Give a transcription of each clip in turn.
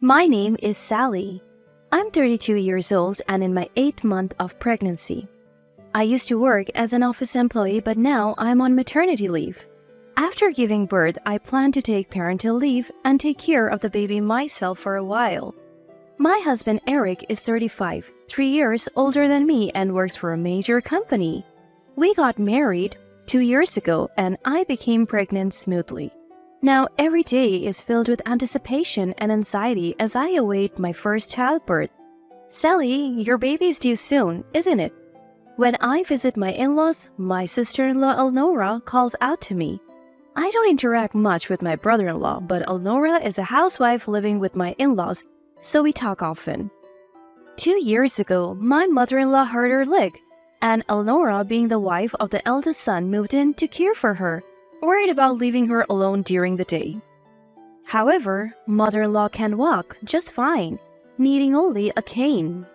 My name is Sally. I'm 32 years old and in my 8th month of pregnancy. I used to work as an office employee, but now I'm on maternity leave. After giving birth, I plan to take parental leave and take care of the baby myself for a while. My husband Eric is 35, 3 years older than me and works for a major company. We got married 2 years ago and I became pregnant smoothly. Now every day is filled with anticipation and anxiety as I await my first childbirth. Sally, your baby's due soon, isn't it? When I visit my in-laws, my sister-in-law Elnora calls out to me. I don't interact much with my brother-in-law, but Elnora is a housewife living with my in-laws, so we talk often. 2 years ago, my mother-in-law hurt her leg, and Elnora, being the wife of the eldest son, moved in to care for her, worried about leaving her alone during the day. However, mother-in-law can walk just fine, needing only a cane.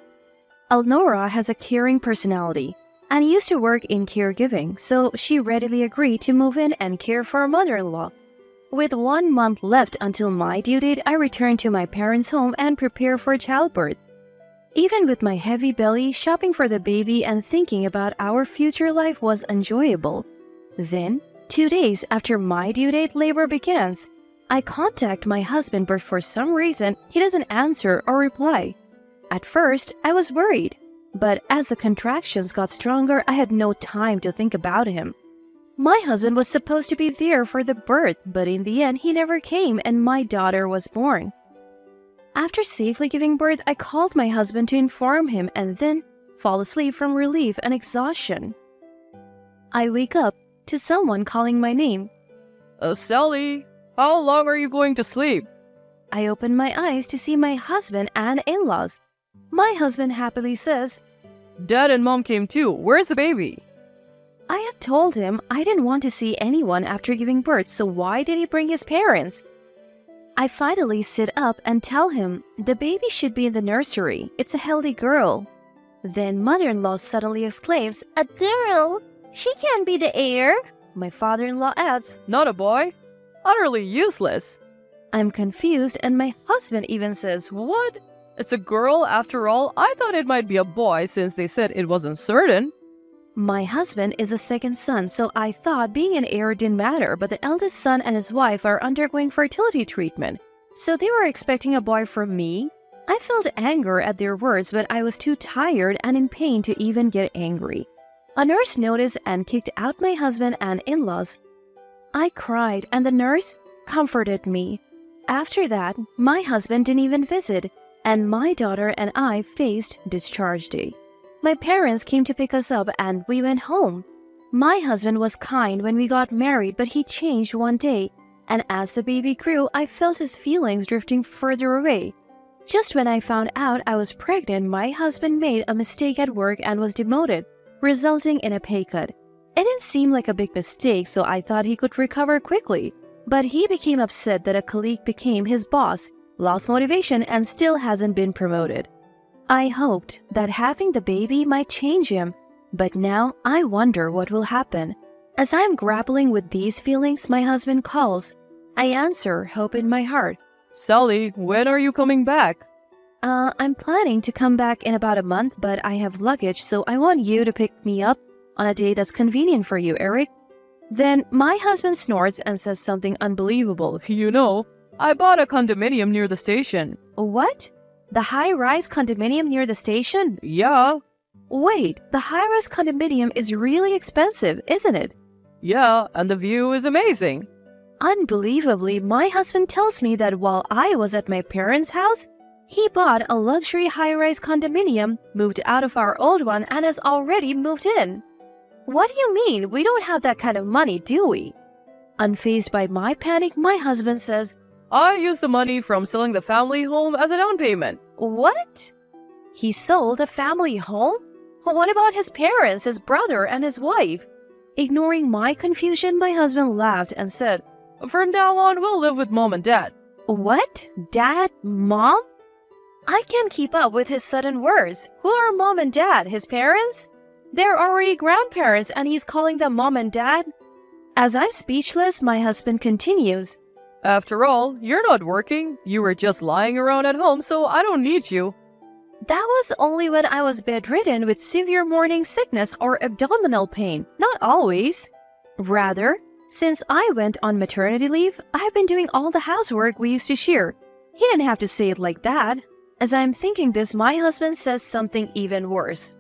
Elnora has a caring personality and used to work in caregiving, so she readily agreed to move in and care for her mother-in-law. With 1 month left until my due date, I returned to my parents' home and prepared for childbirth. Even with my heavy belly, shopping for the baby and thinking about our future life was enjoyable. Then, 2 days after my due date, labor begins. I contact my husband, but for some reason, he doesn't answer or reply. At first, I was worried, but as the contractions got stronger, I had no time to think about him. My husband was supposed to be there for the birth, but in the end, he never came and my daughter was born. After safely giving birth, I called my husband to inform him and then fall asleep from relief and exhaustion. I wake up to someone calling my name. Sally, how long are you going to sleep? I open my eyes to see my husband and in-laws. My husband happily says, Dad and Mom came too. Where's the baby? I had told him I didn't want to see anyone after giving birth, so why did he bring his parents? I finally sit up and tell him the baby should be in the nursery. It's a healthy girl. Then mother-in-law suddenly exclaims, "A girl? She can't be the heir." My father-in-law adds, Not a boy? Utterly useless. I'm confused and my husband even says, What? It's a girl after all? I thought it might be a boy since they said it wasn't certain. My husband is a second son, so I thought being an heir didn't matter, but the eldest son and his wife are undergoing fertility treatment, so they were expecting a boy from me. I felt anger at their words, but I was too tired and in pain to even get angry. A nurse noticed and kicked out my husband and in-laws. I cried and the nurse comforted me. After that, my husband didn't even visit, and my daughter and I faced discharge day. My parents came to pick us up and we went home. My husband was kind when we got married, but he changed one day, and as the baby grew, I felt his feelings drifting further away. Just when I found out I was pregnant, my husband made a mistake at work and was demoted, resulting in a pay cut. It didn't seem like a big mistake, so I thought he could recover quickly. But he became upset that a colleague became his boss, lost motivation, and still hasn't been promoted. I hoped that having the baby might change him, but now I wonder what will happen. As I'm grappling with these feelings, my husband calls. I answer, hope in my heart. Sally, when are you coming back? I'm planning to come back in about a month, but I have luggage, so I want you to pick me up on a day that's convenient for you, Eric. Then my husband snorts and says something unbelievable. You know, I bought a condominium near the station. What? The high-rise condominium near the station? Yeah. Wait, the high-rise condominium is really expensive, isn't it? Yeah, and the view is amazing. Unbelievably, my husband tells me that while I was at my parents' house, he bought a luxury high-rise condominium, moved out of our old one, and has already moved in. What do you mean? We don't have that kind of money, do we? Unfazed by my panic, my husband says, I used the money from selling the family home as a down payment. What? He sold a family home? What about his parents, his brother, and his wife? Ignoring my confusion, my husband laughed and said, From now on, we'll live with Mom and Dad. What? Dad? Mom? I can't keep up with his sudden words. Who are Mom and Dad? His parents? They're already grandparents and he's calling them Mom and Dad? As I'm speechless, my husband continues. After all, you're not working. You were just lying around at home, so I don't need you. That was only when I was bedridden with severe morning sickness or abdominal pain, not always. Rather, since I went on maternity leave, I've been doing all the housework we used to share. He didn't have to say it like that. As I'm thinking this, my husband says something even worse.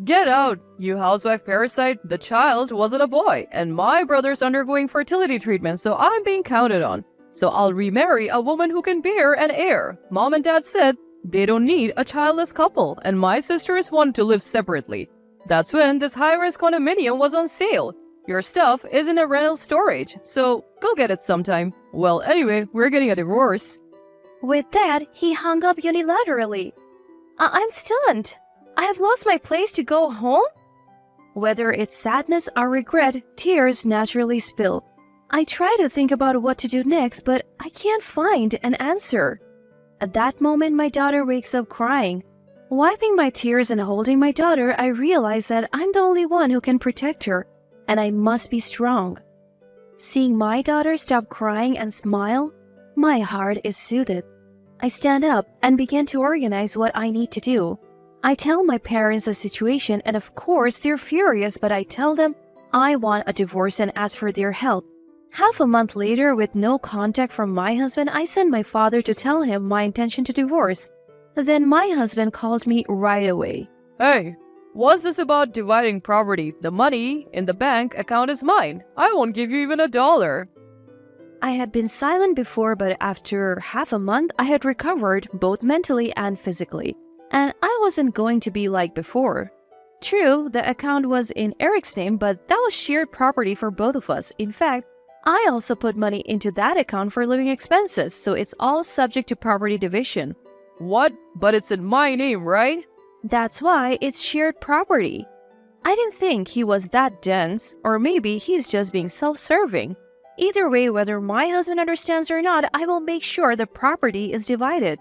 Get out, you housewife parasite. The child wasn't a boy, and my brother's undergoing fertility treatment, so I'm being counted on. So I'll remarry a woman who can bear an heir. Mom and Dad said they don't need a childless couple, and my sisters want to live separately. That's when this high-rise condominium was on sale. Your stuff is in a rental storage, so go get it sometime. Well, anyway, we're getting a divorce. With that, he hung up unilaterally. I'm stunned. I have lost my place to go home? Whether it's sadness or regret, tears naturally spill. I try to think about what to do next, but I can't find an answer. At that moment, my daughter wakes up crying. Wiping my tears and holding my daughter, I realize that I'm the only one who can protect her, and I must be strong. Seeing my daughter stop crying and smile, my heart is soothed. I stand up and begin to organize what I need to do. I tell my parents the situation, and of course they're furious, but I tell them I want a divorce and ask for their help. Half a month later, with no contact from my husband, I sent my father to tell him my intention to divorce. Then my husband called me right away. Hey, what's this about dividing property? The money in the bank account is mine. I won't give you even $1. I had been silent before, but after half a month, I had recovered both mentally and physically. And I wasn't going to be like before. True, the account was in Eric's name, but that was shared property for both of us. In fact, I also put money into that account for living expenses, so it's all subject to property division. What? But it's in my name, right? That's why it's shared property. I didn't think he was that dense, or maybe he's just being self-serving. Either way, whether my husband understands or not, I will make sure the property is divided.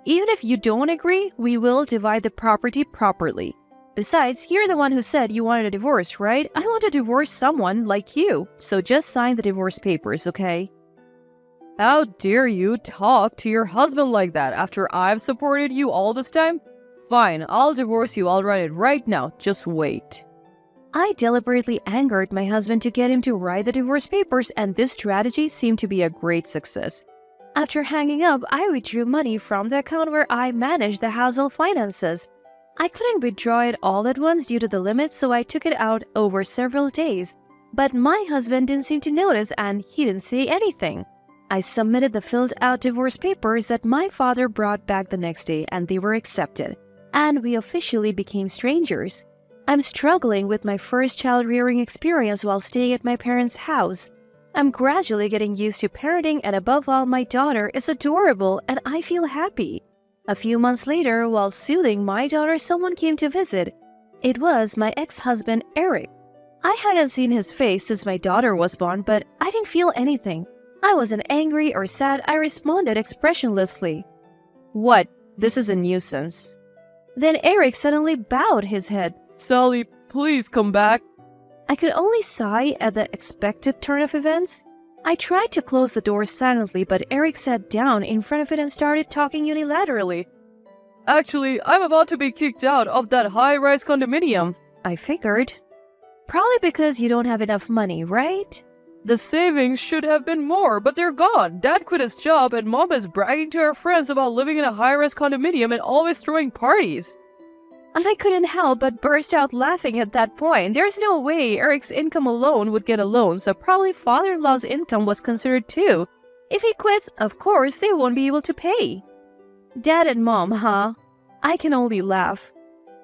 Even if you don't agree, we will divide the property properly. Besides, you're the one who said you wanted a divorce, right? I want to divorce someone like you, so just sign the divorce papers, okay? How dare you talk to your husband like that after I've supported you all this time? Fine, I'll divorce you. I'll write it right now. Just wait. I deliberately angered my husband to get him to write the divorce papers, and this strategy seemed to be a great success. After hanging up, I withdrew money from the account where I managed the household finances. I couldn't withdraw it all at once due to the limit, so I took it out over several days. But my husband didn't seem to notice, and he didn't say anything. I submitted the filled-out divorce papers that my father brought back the next day, and they were accepted. And we officially became strangers. I'm struggling with my first child-rearing experience while staying at my parents' house. I'm gradually getting used to parenting, and above all, my daughter is adorable, and I feel happy. A few months later, while soothing my daughter, someone came to visit. It was my ex-husband, Eric. I hadn't seen his face since my daughter was born, but I didn't feel anything. I wasn't angry or sad. I responded expressionlessly. What? This is a nuisance. Then Eric suddenly bowed his head. Sally, please come back. I could only sigh at the expected turn of events. I tried to close the door silently, but Eric sat down in front of it and started talking unilaterally. Actually, I'm about to be kicked out of that high-rise condominium. I figured. Probably because you don't have enough money, right? The savings should have been more, but they're gone. Dad quit his job and Mom is bragging to her friends about living in a high-rise condominium and always throwing parties. I couldn't help but burst out laughing at that point. There's no way Eric's income alone would get a loan, so probably father-in-law's income was considered too. If he quits, of course, they won't be able to pay. Dad and Mom, huh? I can only laugh.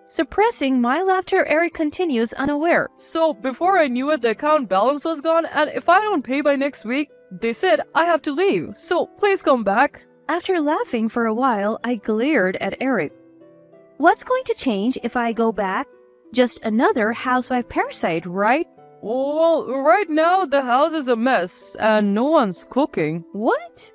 Suppressing my laughter, Eric continues unaware. So, before I knew it, the account balance was gone, and if I don't pay by next week, they said I have to leave. So, please come back. After laughing for a while, I glared at Eric. What's going to change if I go back? Just another housewife parasite, right? Well, right now the house is a mess and no one's cooking. What?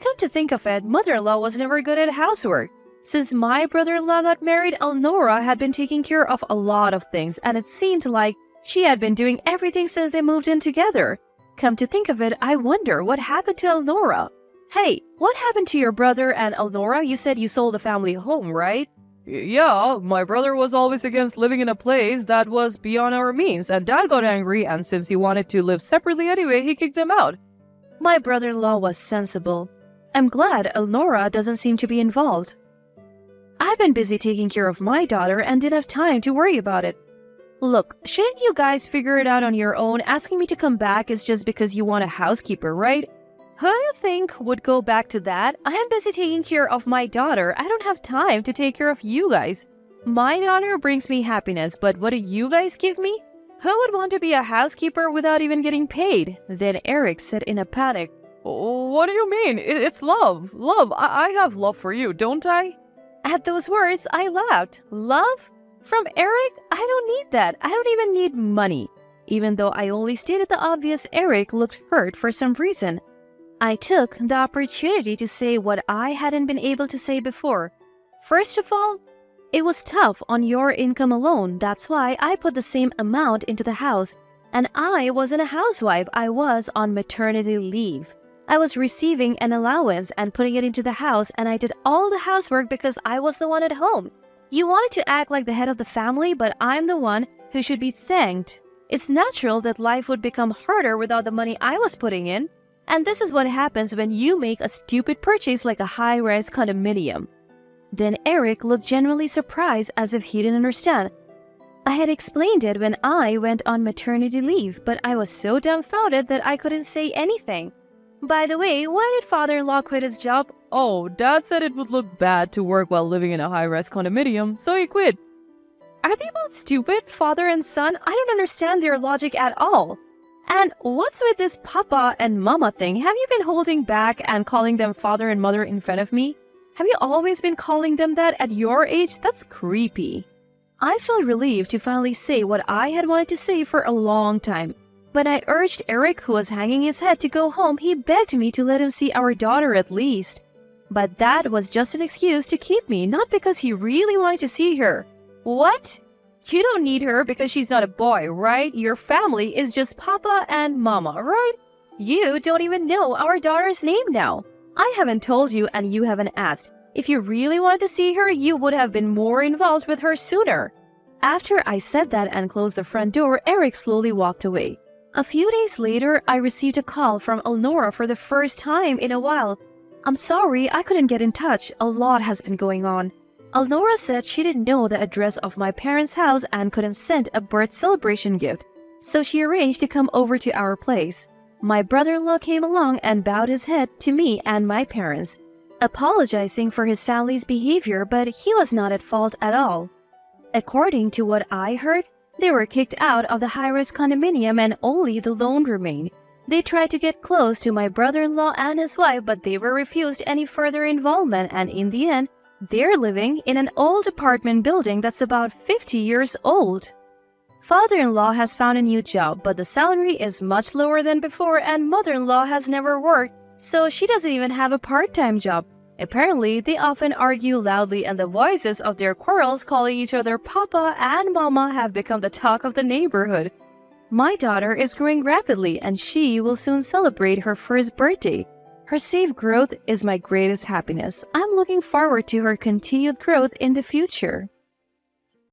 Come to think of it, mother-in-law was never good at housework. Since my brother-in-law got married, Elnora had been taking care of a lot of things, and it seemed like she had been doing everything since they moved in together. Come to think of it, I wonder what happened to Elnora. Hey, what happened to your brother and Elnora? You said you sold the family home, right? Yeah, my brother was always against living in a place that was beyond our means, and Dad got angry, and since he wanted to live separately anyway, he kicked them out. My brother-in-law was sensible. I'm glad Elnora doesn't seem to be involved. I've been busy taking care of my daughter and didn't have time to worry about it. Look, shouldn't you guys figure it out on your own? Asking me to come back is just because you want a housekeeper, right? Who do you think would go back to that? I am busy taking care of my daughter. I don't have time to take care of you guys. My daughter brings me happiness, but what do you guys give me? Who would want to be a housekeeper without even getting paid? Then Eric said in a panic, What do you mean? It's love. Love. I have love for you, don't I? At those words, I laughed. Love? From Eric? I don't need that. I don't even need money. Even though I only stated the obvious, Eric looked hurt for some reason. I took the opportunity to say what I hadn't been able to say before. First of all, it was tough on your income alone. That's why I put the same amount into the house. And I wasn't a housewife. I was on maternity leave. I was receiving an allowance and putting it into the house, and I did all the housework because I was the one at home. You wanted to act like the head of the family, but I'm the one who should be thanked. It's natural that life would become harder without the money I was putting in. And this is what happens when you make a stupid purchase like a high-rise condominium. Then Eric looked genuinely surprised as if he didn't understand. I had explained it when I went on maternity leave, but I was so dumbfounded that I couldn't say anything. By the way, why did father-in-law quit his job? Oh, Dad said it would look bad to work while living in a high-rise condominium, so he quit. Are they both stupid, father and son? I don't understand their logic at all. And what's with this papa and mama thing? Have you been holding back and calling them father and mother in front of me? Have you always been calling them that at your age? That's creepy. I felt relieved to finally say what I had wanted to say for a long time. When I urged Eric, who was hanging his head, to go home, he begged me to let him see our daughter at least. But that was just an excuse to keep me, not because he really wanted to see her. What? You don't need her because she's not a boy, right? Your family is just Papa and Mama, right? You don't even know our daughter's name now. I haven't told you and you haven't asked. If you really wanted to see her, you would have been more involved with her sooner. After I said that and closed the front door, Eric slowly walked away. A few days later, I received a call from Elnora for the first time in a while. I'm sorry, I couldn't get in touch. A lot has been going on. Elnora said she didn't know the address of my parents' house and couldn't send a birth celebration gift, so she arranged to come over to our place. My brother-in-law came along and bowed his head to me and my parents, apologizing for his family's behavior, but he was not at fault at all. According to what I heard, they were kicked out of the high-rise condominium and only the loan remained. They tried to get close to my brother-in-law and his wife, but they were refused any further involvement, and in the end, they're living in an old apartment building that's about 50 years old. Father-in-law has found a new job, but the salary is much lower than before, and mother-in-law has never worked, so she doesn't even have a part-time job. Apparently, they often argue loudly, and the voices of their quarrels calling each other Papa and Mama have become the talk of the neighborhood. My daughter is growing rapidly, and she will soon celebrate her first birthday. Her safe growth is my greatest happiness. I'm looking forward to her continued growth in the future.